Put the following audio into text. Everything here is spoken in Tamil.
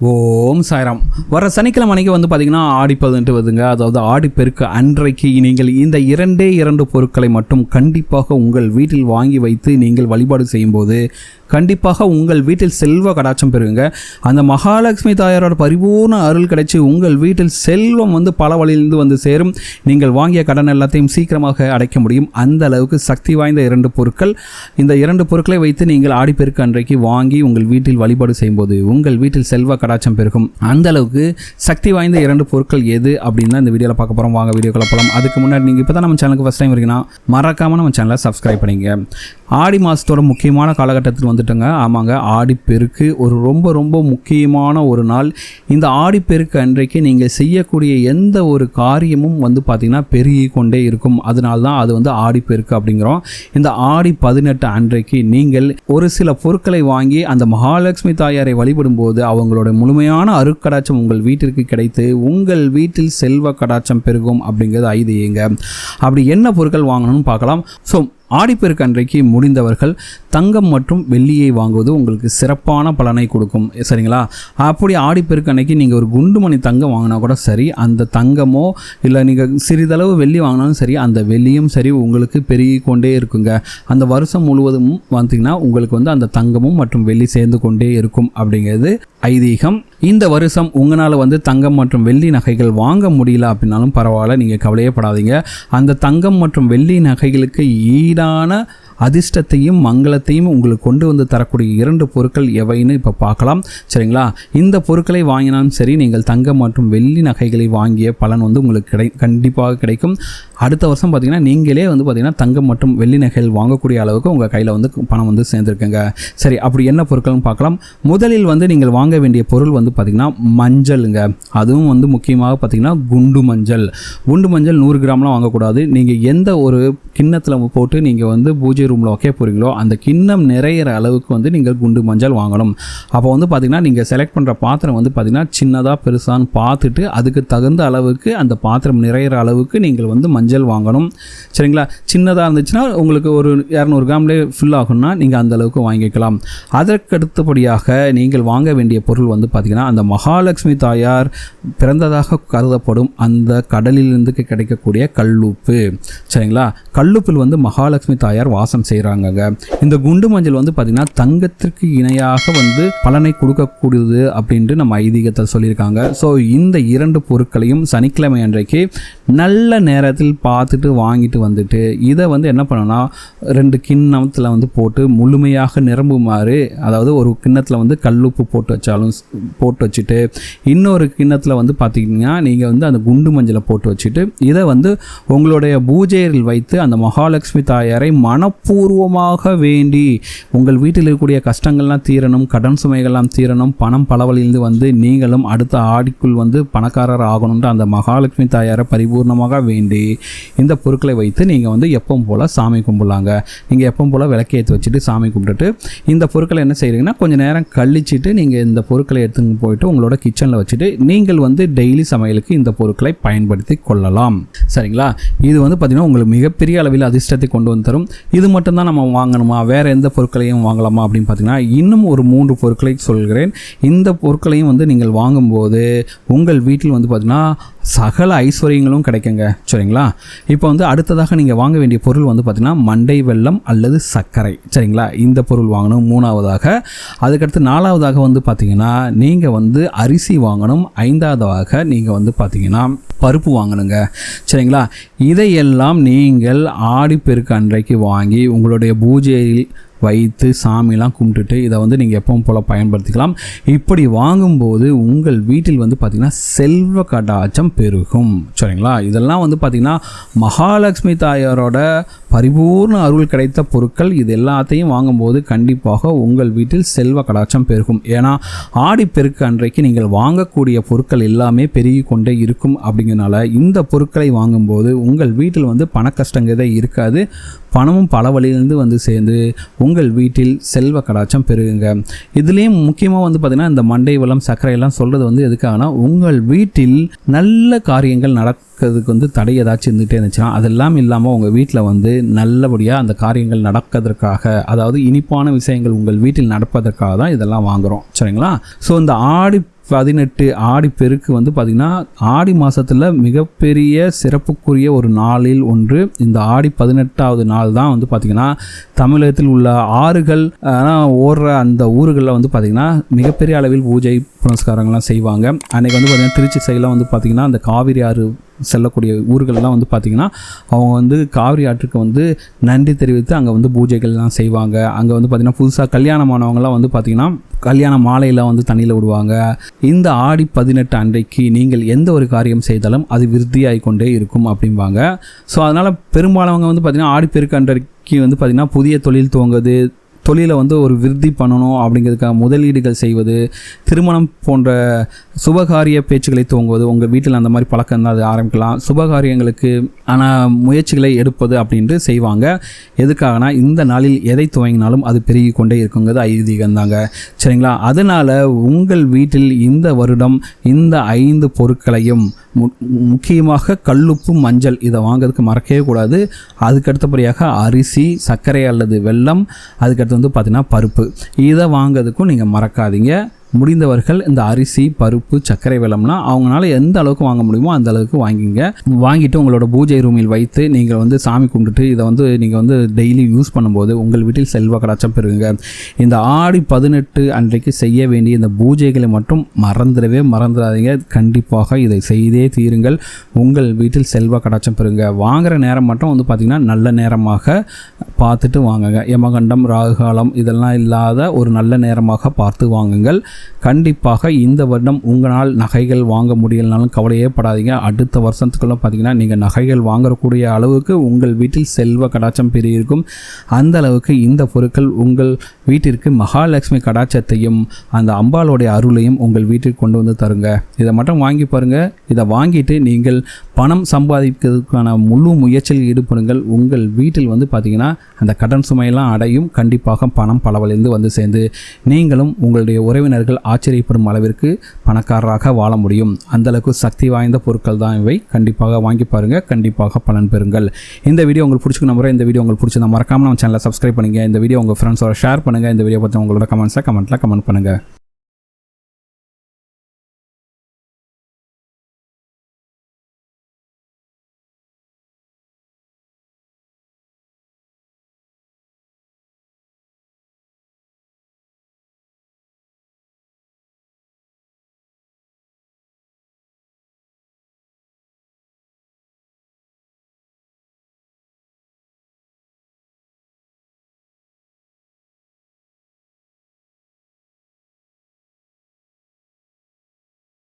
ஓம் சாய்ராம். வர சனிக்கிழமை அன்றைக்கி வந்து பார்த்திங்கன்னா ஆடி 18 வருதுங்க. அதாவது ஆடிப்பெருக்கு அன்றைக்கு நீங்கள் இந்த இரண்டு பொருட்களை மட்டும் கண்டிப்பாக உங்கள் வீட்டில் வாங்கி வைத்து நீங்கள் வழிபாடு செய்யும்போது கண்டிப்பாக உங்கள் வீட்டில் செல்வ கடாட்சம் பெறுங்க. அந்த மகாலட்சுமி தாயாரோட பரிபூர்ண அருள் கிடைச்சி உங்கள் வீட்டில் செல்வம் வந்து பல வழியிலிருந்து வந்து சேரும். நீங்கள் வாங்கிய கடன் எல்லாத்தையும் சீக்கிரமாக அடைக்க முடியும். அந்த அளவுக்கு சக்தி வாய்ந்த 2 பொருட்கள். இந்த 2 பொருட்களை வைத்து நீங்கள் ஆடிப்பெருக்கு அன்றைக்கு வாங்கி உங்கள் வீட்டில் வழிபாடு செய்யும்போது உங்கள் வீட்டில் செல்வ கடாட்சம் பெருகும். அந்த அளவுக்கு சக்தி வாய்ந்த 2 பொருட்கள் எது அப்படின்னு இந்த வீடியோவில் பார்க்க போகிறோம். வாங்க வீடியோக்குள்ள போகலாம். அதுக்கு முன்னாடி நீங்கள் இப்போ தான் நம்ம சேனலுக்கு ஃபஸ்ட் டைம் இருக்கீங்கன்னா மறக்காமல் நம்ம சேனலை சப்ஸ்கிரைப் பண்ணிங்க. ஆடி மாதத்தோட முக்கியமான காலகட்டத்தில் வந்துட்டுங்க. ஆமாங்க, ஆடிப்பெருக்கு ஒரு ரொம்ப முக்கியமான ஒரு நாள். இந்த ஆடிப்பெருக்கு அன்றைக்கு நீங்கள் செய்யக்கூடிய எந்த ஒரு காரியமும் வந்து பார்த்திங்கன்னா பெருகி கொண்டே இருக்கும். அதனால தான் அது வந்து ஆடிப்பெருக்கு அப்படிங்கிறோம். இந்த ஆடி 18 அன்றைக்கு நீங்கள் ஒரு சில பொருட்களை வாங்கி அந்த மகாலட்சுமி தாயாரை வழிபடும் போது அவங்களோட முழுமையான அருட்கடாட்சம் உங்கள் வீட்டிற்கு கிடைத்து உங்கள் வீட்டில் செல்வ கடாட்சம் பெருகும் அப்படிங்கிறது ஐதீகங்க. அப்படி என்ன பொருட்கள் வாங்கணும்னு பார்க்கலாம். ஸோ ஆடிப்பெருக்கு அன்றைக்கு முடிந்தவர்கள் தங்கம் மற்றும் வெள்ளியை வாங்குவது உங்களுக்கு சிறப்பான பலனை கொடுக்கும். சரிங்களா? அப்படி ஆடிப்பெருக்கு அன்றைக்கி நீங்கள் ஒரு குண்டுமணி தங்கம் வாங்கினா கூட சரி, அந்த தங்கமோ இல்லை நீங்கள் சிறிதளவு வெள்ளி வாங்கினாலும் சரி, அந்த வெள்ளியும் சரி உங்களுக்கு பெருகி கொண்டே இருக்குங்க. அந்த வருஷம் முழுவதும் பார்த்திங்கன்னா உங்களுக்கு வந்து அந்த தங்கமும் மற்றும் வெள்ளி சேர்ந்து கொண்டே இருக்கும் அப்படிங்கிறது ஐதீகம். இந்த வருஷம் உங்களால் வந்து தங்கம் மற்றும் வெள்ளி நகைகள் வாங்க முடியல அப்படின்னாலும் பரவாயில்ல, நீங்கள் கவலையே படாதீங்க. அந்த தங்கம் மற்றும் வெள்ளி நகைகளுக்கு ஈடான அதிர்ஷ்டத்தையும் மங்களத்தையும் உங்களுக்கு கொண்டு வந்து தரக்கூடிய 2 பொருட்கள் எவைன்னு இப்போ பார்க்கலாம். சரிங்களா? இந்த பொருட்களை வாங்கினாலும் சரி, நீங்கள் தங்கம் மற்றும் வெள்ளி நகைகளை வாங்கிய பலன் வந்து உங்களுக்கு கண்டிப்பாக கிடைக்கும். அடுத்த வருஷம் பார்த்திங்கன்னா நீங்களே வந்து பார்த்திங்கன்னா தங்கம் மற்றும் வெள்ளி நகைகள் வாங்கக்கூடிய அளவுக்கு உங்கள் கையில் வந்து பணம் வந்து சேர்ந்துருக்குங்க. சரி, அப்படி என்ன பொருட்கள்னு பார்க்கலாம். முதலில் வந்து நீங்கள் வாங்க வேண்டிய பொருள் வந்து பார்த்திங்கன்னா மஞ்சளுங்க. அதுவும் வந்து முக்கியமாக பார்த்திங்கன்னா குண்டு மஞ்சள். குண்டு மஞ்சள் 100 கிராம்லாம் வாங்கக்கூடாது. நீங்கள் எந்த ஒரு கிண்ணத்தில் போட்டு நீங்கள் வந்து பூஜை ரூமில் வைக்க போகிறீங்களோ அந்த கிண்ணம் நிறையிற அளவுக்கு வந்து நீங்கள் குண்டு மஞ்சள் வாங்கணும். அப்போ வந்து பார்த்திங்கன்னா நீங்கள் செலக்ட் பண்ணுற பாத்திரம் வந்து பார்த்திங்கன்னா சின்னதாக பெருசான்னு பார்த்துட்டு அதுக்கு தகுந்த அளவுக்கு அந்த பாத்திரம் நிறையிற அளவுக்கு நீங்கள் வந்து மஞ்சள் வாங்கணும். சரிங்களா? சின்னதாக இருந்துச்சுன்னா உங்களுக்கு ஒரு 200 கிராம்லேயே ஃபில் ஆகும்னா நீங்கள் அந்த அளவுக்கு வாங்கிக்கலாம். அதற்கு அடுத்தபடியாக நீங்கள் வாங்க வேண்டிய பொருள் வந்து பார்த்திங்கன்னா அந்த மகாலட்சுமி தாயார் பிறந்ததாக கருதப்படும் அந்த கடலிலிருந்து கிடைக்கக்கூடிய கல்லுப்பு. சரிங்களா? கல்லுப்பில் வந்து மகாலட்சுமி தாயார் வாசம் செய்கிறாங்க. இந்த குண்டு மஞ்சள் வந்து பார்த்திங்கன்னா தங்கத்திற்கு இணையாக வந்து பலனை கொடுக்கக்கூடியது அப்படின்ட்டு நம்ம ஐதீகத்தில் சொல்லியிருக்காங்க. ஸோ இந்த 2 பொருட்களையும் சனிக்கிழமை அன்றைக்கு நல்ல நேரத்தில் பார்த்துட்டு வாங்கிட்டு வந்துட்டு இதை வந்து என்ன பண்ணணும்னா 2 கிண்ணத்தில் வந்து போட்டு முழுமையாக நிரம்புமாறு, அதாவது ஒரு கிண்ணத்தில் வந்து கல்லுப்பு போட்டு வச்சுட்டு இன்னொரு கிண்ணத்தில் வந்து பார்த்திங்கன்னா நீங்கள் வந்து அந்த குண்டு மஞ்சளை போட்டு வச்சுட்டு இதை வந்து உங்களுடைய பூஜையில் வைத்து அந்த மகாலட்சுமி தாயாரை மனப்பூர்வமாக வேண்டி உங்கள் வீட்டில் இருக்கக்கூடிய கஷ்டங்கள்லாம் தீரணும், கடன் சுமைகள்லாம் தீரணும், பணம் பல வழியிலிருந்து வந்து நீங்களும் அடுத்த ஆடிக்குள் வந்து பணக்காரர் ஆகணும்ன்ற அந்த மகாலட்சுமி தாயாரை பரிபூர்ணமாக வேண்டி இந்த பொருட்களை வைத்து நீங்கள் வந்து எப்பவும் போல் சாமி கும்பிடலாங்க. நீங்கள் எப்பவும் போல் விளக்கேற்றி வச்சுட்டு சாமி கும்பிட்டுட்டு இந்த பொருட்களை என்ன செய்கிறீங்கன்னா கொஞ்சம் நேரம் கழிச்சிட்டு நீங்கள் இந்த பொருட்களை எடுத்துன்னு போயிட்டு உங்களோட கிச்சனில் வச்சுட்டு நீங்கள் வந்து டெய்லி சமையலுக்கு இந்த பொருட்களை பயன்படுத்தி கொள்ளலாம். சரிங்களா? இது வந்து பார்த்திங்கன்னா உங்களுக்கு மிகப்பெரிய அளவில் அதிர்ஷ்டத்தை கொண்டு வந்து தரும். இது மட்டும்தான் நம்ம வாங்கணுமா, வேறு எந்த பொருட்களையும் வாங்கலாமா அப்படின்னு பார்த்தீங்கன்னா இன்னும் ஒரு 3 பொருட்களை சொல்கிறேன். இந்த பொருட்களையும் வந்து நீங்கள் வாங்கும்போது உங்கள் வீட்டில் வந்து பார்த்திங்கன்னா சகல ஐஸ்வர்யங்களும் கிடைக்குங்க. சரிங்களா? இப்போ வந்து அடுத்ததாக நீங்கள் வாங்க வேண்டிய பொருள் வந்து பார்த்திங்கன்னா மண்டை வெல்லம் அல்லது சர்க்கரை. சரிங்களா? இந்த பொருள் வாங்கணும் 3ஆவதாக. அதுக்கடுத்து 4ஆவதாக வந்து பார்த்திங்கன்னா நீங்கள் வந்து அரிசி வாங்கணும். 5ஆவதாக நீங்கள் வந்து பார்த்திங்கன்னா பருப்பு வாங்கணுங்க. சரிங்களா? இதையெல்லாம் நீங்கள் ஆடிப்பெருக்கு அன்றைக்கு வாங்கி உங்களுடைய பூஜையில் வைத்து சாமிலாம் கும்பிட்டுட்டு இதை வந்து நீங்கள் எப்பவும் போல் பயன்படுத்திக்கலாம். இப்படி வாங்கும்போது உங்கள் வீட்டில் வந்து பார்த்திங்கன்னா செல்வ கடாட்சம் பெருகும். சரிங்களா? இதெல்லாம் வந்து பார்த்திங்கன்னா மகாலட்சுமி தாயாரோட பரிபூர்ண அருள் கிடைத்த பொருட்கள். இது எல்லாத்தையும் வாங்கும்போது கண்டிப்பாக உங்கள் வீட்டில் செல்வ கடாட்சம் பெருகும். ஏன்னா ஆடிப்பெருக்கு அன்றைக்கு நீங்கள் வாங்கக்கூடிய பொருட்கள் எல்லாமே பெருகி கொண்டே இருக்கும். அப்படிங்கிறனால இந்த பொருட்களை வாங்கும்போது உங்கள் வீட்டில் வந்து பண கஷ்டங்கிறதே இருக்காது. பணமும் பல வழியிலிருந்து வந்து சேர்ந்து உங்கள் வீட்டில் செல்வ கடாட்சம் பெருகுங்க. இதுலேயும் முக்கியமாக வந்து பார்த்திங்கன்னா இந்த மண்டை வெல்லம் சர்க்கரை எல்லாம் சொல்கிறது வந்து எதுக்காகனா உங்கள் வீட்டில் நல்ல காரியங்கள் நடக்கிறதுக்கு வந்து தடை ஏதாச்சும் இருந்துகிட்டே இருந்துச்சுன்னா அதெல்லாம் இல்லாமல் உங்கள் வீட்டில் வந்து நல்லபடியாக அந்த காரியங்கள் நடக்கிறதுக்காக, அதாவது இனிப்பான விஷயங்கள் உங்கள் வீட்டில் நடப்பதற்காக தான் இதெல்லாம் வாங்குகிறோம். சரிங்களா? ஸோ இந்த ஆடி 18 ஆடிப்பெருக்கு வந்து பார்த்திங்கன்னா ஆடி மாதத்தில் மிகப்பெரிய சிறப்புக்குரிய ஒரு நாளில் ஒன்று. இந்த ஆடி 18வது நாள் தான் வந்து பார்த்திங்கன்னா தமிழகத்தில் உள்ள ஆறுகள் ஓடுற அந்த ஊர்களில் வந்து பார்த்திங்கன்னா மிகப்பெரிய அளவில் பூஜை புனஸ்காரங்கள்லாம் செய்வாங்க. அன்றைக்கி வந்து பார்த்திங்கன்னா திருச்சி சைடில் வந்து பார்த்திங்கன்னா அந்த காவிரி ஆறு செல்லக்கூடிய ஊர்கள்லாம் வந்து பார்த்திங்கன்னா அவங்க வந்து காவிரி ஆற்றுக்கு வந்து நன்றி தெரிவித்து அங்கே வந்து பூஜைகள்லாம் செய்வாங்க. அங்கே வந்து பார்த்திங்கன்னா புதுசாக கல்யாணமானவங்களாம் வந்து பார்த்திங்கன்னா கல்யாண மாலையில் வந்து தண்ணியில் விடுவாங்க. இந்த ஆடி 18 அன்றைக்கு நீங்கள் எந்த ஒரு காரியம் செய்தாலும் அது விருத்தியாகி கொண்டே இருக்கும் அப்படிம்பாங்க. ஸோ அதனால் பெரும்பாலவங்க வந்து பார்த்திங்கன்னா ஆடிப்பெருக்கு அன்றைக்கு வந்து பார்த்திங்கன்னா புதிய தொழில் துவங்குது, தொழிலை வந்து ஒரு விருத்தி பண்ணணும் அப்படிங்கிறதுக்காக முதலீடுகள் செய்வது, திருமணம் போன்ற சுபகாரிய பேச்சுக்களை துவங்குவது. உங்கள் வீட்டில் அந்த மாதிரி பழக்கம் தான் அது ஆரம்பிக்கலாம். சுபகாரியங்களுக்கு ஆனால் முயற்சிகளை எடுப்பது அப்படின்ட்டு செய்வாங்க. எதுக்காகனா இந்த நாளில் எதை துவங்கினாலும் அது பெருகி கொண்டே இருக்குங்கிறது ஐதீகம் தாங்க. சரிங்களா? அதனால் உங்கள் வீட்டில் இந்த வருடம் இந்த 5 பொருட்களையும் முக்கியமாக கல்லுப்பு, மஞ்சள் இதை வாங்கிறதுக்கு மறக்கவே கூடாது. அதுக்கடுத்தபடியாக அரிசி, சர்க்கரை அல்லது வெல்லம், அதுக்கடுத்து வந்து பார்த்திங்கன்னா பருப்பு, இதை வாங்கிறதுக்கும் நீங்கள் மறக்காதீங்க. முடிந்தவர்கள் இந்த அரிசி, பருப்பு, சர்க்கரை, வெல்லம்னா அவங்களால எந்த அளவுக்கு வாங்க முடியுமோ அந்த அளவுக்கு வாங்கிங்க. வாங்கிட்டு உங்களோட பூஜை ரூமில் வைத்து நீங்கள் வந்து சாமி கும்பிட்டுட்டு இதை வந்து நீங்கள் வந்து டெய்லி யூஸ் பண்ணும்போது உங்கள் வீட்டில் செல்வ கடாட்சம் பெறுங்க. இந்த ஆடி 18 அன்றைக்கு செய்ய வேண்டிய இந்த பூஜைகளை மட்டும் மறந்துடாதீங்க. கண்டிப்பாக இதை செய்தே தீருங்கள். உங்கள் வீட்டில் செல்வ கடாட்சம் பெறுங்க. வாங்குகிற நேரம் மட்டும் வந்து பார்த்திங்கன்னா நல்ல நேரமாக பார்த்துட்டு வாங்குங்க. யமகண்டம், ராகுகாலம் இதெல்லாம் இல்லாத ஒரு நல்ல நேரமாக பார்த்து வாங்குங்கள். கண்டிப்பாக இந்த வருடம் உங்களால் நகைகள் வாங்க முடியலனாலும் கவலையே படாதீங்க. அடுத்த வருஷத்துக்குள்ள பார்த்தீங்கன்னா நீங்கள் நகைகள் வாங்கக்கூடிய அளவுக்கு உங்கள் வீட்டில் செல்வ கடாட்சம் பெருகிருக்கும். அந்த அளவுக்கு இந்த பொருட்கள் உங்கள் வீட்டிற்கு மகாலட்சுமி கடாட்சத்தையும் அந்த அம்பாளுடைய அருளையும் உங்கள் வீட்டிற்கு கொண்டு வந்து தருங்க. இதை மட்டும் வாங்கி பாருங்கள். இதை வாங்கிட்டு நீங்கள் பணம் சம்பாதிக்கிறதுக்கான முழு முயற்சியில் ஈடுபடுங்கள். உங்கள் வீட்டில் வந்து பார்த்திங்கன்னா அந்த கடன் சுமையெல்லாம் அடையும். கண்டிப்பாக பணம் பலவழிந்து வந்து சேர்ந்து நீங்களும் உங்களுடைய உறவினர்கள் ஆச்சரியப்படும் அளவிற்கு பணக்காரராக வாழ முடியும். அந்தளவுக்கு சக்தி வாய்ந்த பொருட்கள் தான் இவை. கண்டிப்பாக வாங்கி பாருங்கள். கண்டிப்பாக பலன் பெறுங்கள். இந்த வீடியோ உங்களுக்கு பிடிச்சிருக்க நம்புறேன். இந்த வீடியோ உங்களுக்கு பிடிச்சிருந்தா மறக்காமல் நம்ம சேனலை சப்ஸ்கிரைப் பண்ணுங்கள். இந்த வீடியோ உங்கள் ஃப்ரெண்ட்ஸோட ஷேர் பண்ணுங்கள். இந்த வீடியோ பற்றி உங்களோட கமெண்ட்ஸை கமெண்ட்டில் கமெண்ட் பண்ணுங்கள்.